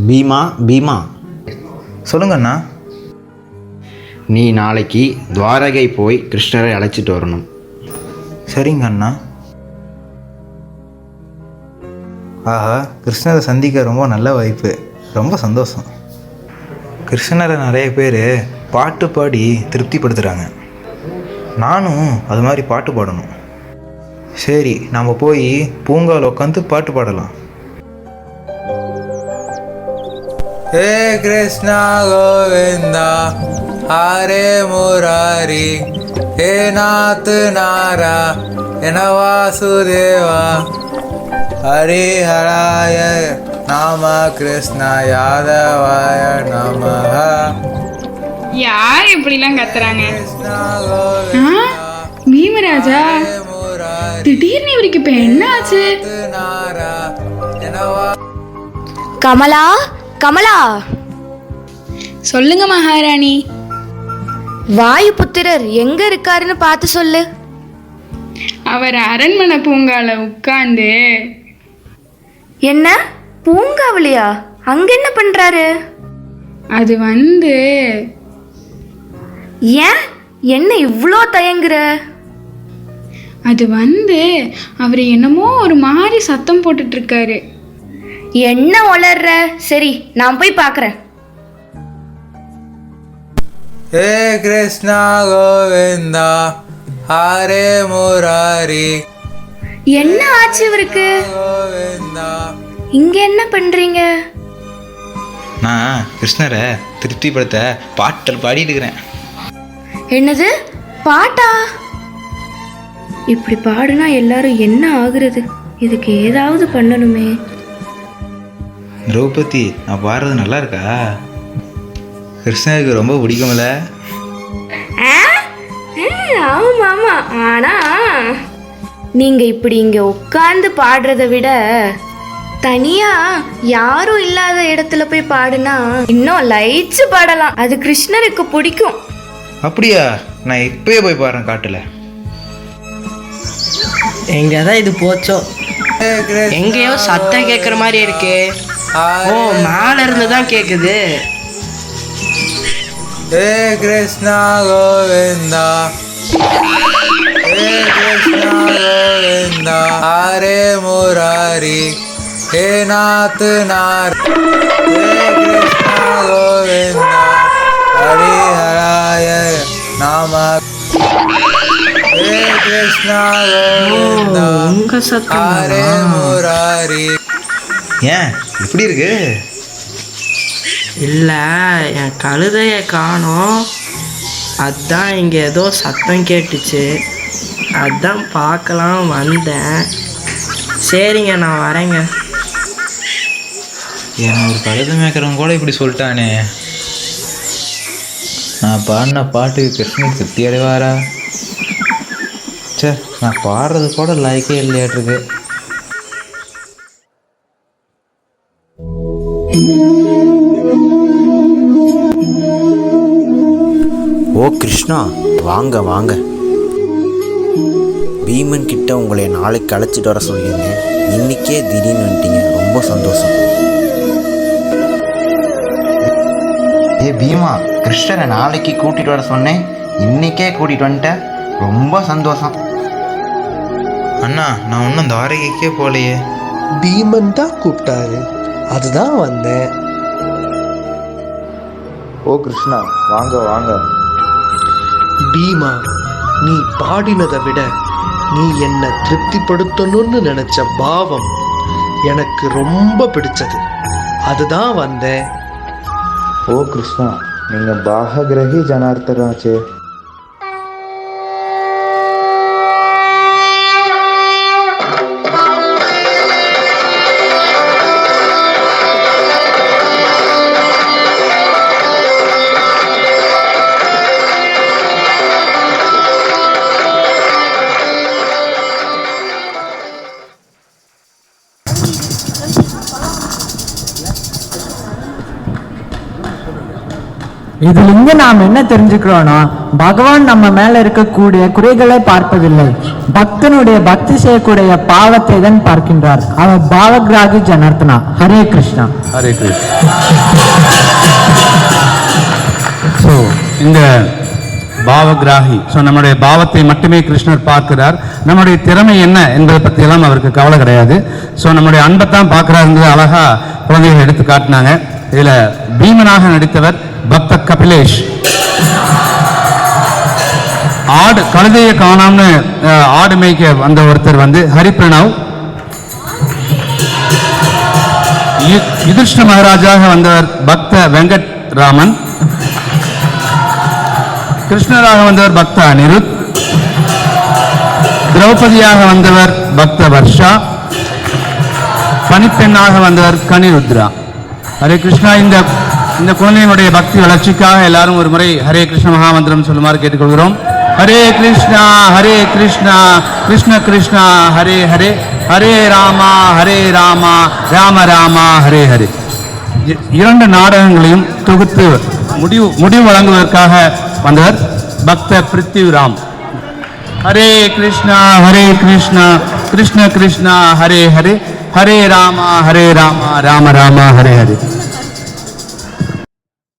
பீமா பீமா, சொல்லுங்கண்ணா. நீ நாளைக்கு துவாரகை போய் கிருஷ்ணரை அழைச்சிட்டு வரணும். சரிங்க அண்ணா. ஆஹா, கிருஷ்ணரை சந்திக்க ரொம்ப நல்ல வாய்ப்பு. ரொம்ப சந்தோஷம். கிருஷ்ணரை நிறைய பேர் பாட்டு பாடி திருப்திப்படுத்துகிறாங்க. நானும் அது மாதிரி பாட்டு பாடணும். சரி, நாம் போய் பூங்காவில் உட்காந்து பாட்டு பாடலாம். ஹே கிருஷ்ணா கோவிந்தா ஹரே முராரி, ஹே நாத் நாரா என வாசுதேவா, ஹரி ஹராய நாம கிருஷ்ணா யாதவாய நமஹ. யார் இப்படிலாம் கத்துறாங்க? பீமராஜா, திடீர்னு இவருக்கு இப்ப என்ன ஆச்சு? கமலா, கமலா. சொல்லுங்க மகாராணி. வாயுபுத்திரர் எங்க இருக்காருன்னு பார்த்து சொல்லு. அவர் அரண்மனை பூங்கால உட்கார்ந்து. என்ன பூங்காவிலையா? அங்க என்ன பண்றாரு? அது ஏன் என்ன இவ்வளோ தயங்குற? அது அவர் என்னமோ ஒரு மாதிரி சத்தம் போட்டுட்டு இருக்காரு. என்ன வளர்ற? சரி, நான் போய் பார்க்கறேன். ஹே கிருஷ்ணா கோவிந்தா ஹரே முராரி. என்ன ஆச்சு இவருக்கு? இங்க என்ன பண்றீங்க? நான் கிருஷ்ணரை திருப்திப்படுத்த பாட்டல் பாடிட்டு இருக்கிறேன். என்னது, பாட்டா? இப்படி பாடுனா எல்லாரும் என்ன ஆகுறது? இதுக்கு ஏதாவது பண்ணணுமே. திரௌபதி, நான் பாடுறது நல்லா இருக்கா? கிருஷ்ணருக்கு ரொம்ப பிடிக்கும்ல? ஆமா ஆமா. ஆனா நீங்க இப்படி இங்க உட்கார்ந்து பாடுறத விட தனியா யாரும் இல்லாத இடத்துல போய் பாடுனா இன்னும் லயிச்சு பாடலாம். அது கிருஷ்ணருக்கு பிடிக்கும். அப்படியா? நான் இப்பயே போய் பாடுறேன் காட்டுல. எங்கதான் இது போச்சோ? எங்கேயோ சத்தம் கேட்குற மாதிரி இருக்கு. ஓ, மேல இருந்து தான் கேக்குது. ஹே கிருஷ்ணா கோவிந்தா, ஹே கிருஷ்ணா கோவிந்தா ஹரே முராரி, ஹே நாத் நார், ஹே கிருஷ்ணா கோவிந்தா ஹரி ஹராய நாம, ஹே கிருஷ்ணா கோவிந்தா உங்க சத்தம் ஹரே முராரி. ஏன் இப்படி இருக்கு? இல்லை, என் கழுதைய காணோம். அதான் இங்கே ஏதோ சத்தம் கேட்டுச்சு. அதான் பார்க்கலாம் வந்தேன். சரிங்க, நான் வரேங்க. என் ஒரு கழுதை மேய்க்கிறவங்க கூட இப்படி சொல்லிட்டானே. நான் பாடின பாட்டுக்கு கிருஷ்ணன் திருப்தி அடைவாரா? சே, நான் பாடுறது கூட லைக்கே இல்லையாட்டிருக்கு. ஓ கிருஷ்ணா, வாங்க வாங்க. பீமன் கிட்ட உங்களை நாளைக்கு அழைச்சிட்டு வர சொல்லியிருந்தேன். இன்னைக்கே திடீர்னு வந்துட்டீங்க. ரொம்ப சந்தோஷம். ஏ பீமா, கிருஷ்ணரை நாளைக்கு கூட்டிகிட்டு வர சொன்னேன், இன்னைக்கே கூட்டிகிட்டு வந்துட்டேன். ரொம்ப சந்தோஷம். அண்ணா, நான் ஒன்றும் துவாரகைக்கே போகலையே. பீமன் தான் கூப்பிட்டாரு, அதுதான் வந்தேன். ஓ கிருஷ்ணா, வாங்க வாங்க. பீமா, நீ பாடினதை விட நீ என்ன திருப்திப்படுத்தணும்னு நினைச்ச பாவம் எனக்கு ரொம்ப பிடிச்சது. அதுதான் வந்தேன். ஓ கிருஷ்ணா, நீங்கள் பாககிரகி ஜனார்த்தனாச்சே. இதிலிருந்து நாம் என்ன தெரிஞ்சுக்கிறோம்னா, பகவான் நம்ம மேல இருக்கக்கூடிய குறைகளை பார்ப்பதில்லை, பக்தனுடைய பக்தி செய்யக்கூடிய பாவத்தை தான் பார்க்கின்றார். அவர் பாவகிராகி ஜனார்த்தனா. ஹரே கிருஷ்ணா. ஹரே கிருஷ்ணா. ஸோ இந்த பாவகிராகி, ஸோ நம்முடைய பாவத்தை மட்டுமே கிருஷ்ணர் பார்க்கிறார். நம்முடைய திறமை என்ன என்பதை பற்றியெல்லாம் அவருக்கு கவலை கிடையாது. ஸோ நம்முடைய அன்பைத்தான் பார்க்குறாருன்றது அழகா குழந்தைகள் எடுத்து காட்டினாங்க. இதில் பீமனாக நடித்தவர் பக்த கபிலேஷ். ஆடு கழுதையை காணாமனு ஆடு மேய்க்க வந்த ஒருத்தர் வந்து ஹரிபிரணவ். யுதிஷ்ட மகாராஜாக வந்தவர் பக்த வெங்கட் ராமன். கிருஷ்ணராக வந்தவர் பக்த அனிருத். திரௌபதியாக வந்தவர் பக்த வர்ஷா. பனிப்பெண்ணாக வந்தவர் கனிருத்ரா. ஹரே கிருஷ்ணா. இந்த குழந்தையினுடைய பக்தி வளர்ச்சிக்காக எல்லாரும் ஒரு முறை ஹரே கிருஷ்ண மகாமந்திரம் சொல்லுமாறு கேட்டுக்கொள்கிறோம். ஹரே கிருஷ்ணா கிருஷ்ண கிருஷ்ணா ஹரே ஹரே, ஹரே ராமா ராம ராமா ஹரே ஹரே. இரண்டு நாடகங்களையும் தொகுத்து முடிவு வழங்குவதற்காக வந்தவர் பக்த பிருத்திவிராம். ஹரே கிருஷ்ணா கிருஷ்ண கிருஷ்ணா ஹரே ஹரே, ஹரே ராமா ராம ராமா ஹரே ஹரே.